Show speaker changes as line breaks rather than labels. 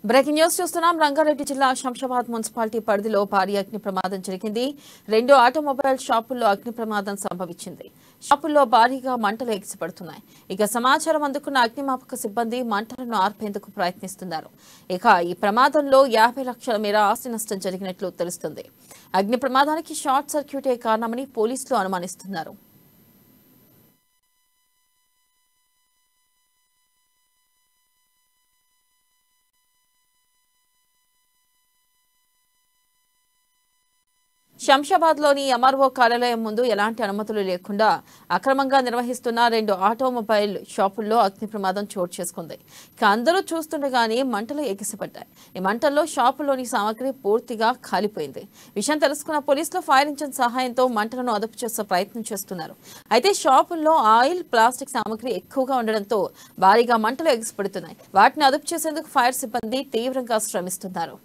Breaking news చూస్తున్నాం. రంగారెడ్డి జిల్లా Shamshabad municipality పరిధిలో భారీ అగ్ని ప్రమాదం జరిగింది. 2 ఆటోమొబైల్ షాపుల్లో అగ్ని ప్రమాదం సంభవించింది. షాపుల్లో భారీగా మంటలు ఎగిసిపడుతున్నాయి. ఇక సమాచారం అందుకున్న అగ్నిమాపక సిబ్బంది మంటలను ఆర్పేందుకు ప్రయత్నిస్తున్నారు. ఇక ఈ ప్రమాదంలో 50 లక్షల మేర ఆస్తి నష్టం జరిగినట్లు తెలుస్తుంది. అగ్ని ప్రమాదానికి షార్ట్ సర్క్యూటే కారణమని పోలీసులు అనుమానిస్తున్నారు. శంషాబాద్లోని ఎంఆర్ఓ కార్యాలయం ముందు ఎలాంటి అనుమతులు లేకుండా అక్రమంగా నిర్వహిస్తున్న 2 ఆటోమొబైల్ షాపుల్లో అగ్ని ప్రమాదం చోటు చేసుకుంది. ఇక అందరూ చూస్తుండగానే మంటలు ఎగిసిపడ్డాయి. ఈ మంటల్లో షాపులోని సామగ్రి పూర్తిగా కాలిపోయింది. విషయం తెలుసుకున్న పోలీసులు ఫైర్ ఇంజిన్ సహాయంతో మంటలను అదుపు చేసే ప్రయత్నం చేస్తున్నారు. అయితే షాపుల్లో ఆయిల్, ప్లాస్టిక్ సామగ్రి ఎక్కువగా ఉండడంతో భారీగా మంటలు ఎగిసిపడుతున్నాయి. వాటిని అదుపు చేసేందుకు ఫైర్ సిబ్బంది తీవ్రంగా శ్రమిస్తున్నారు.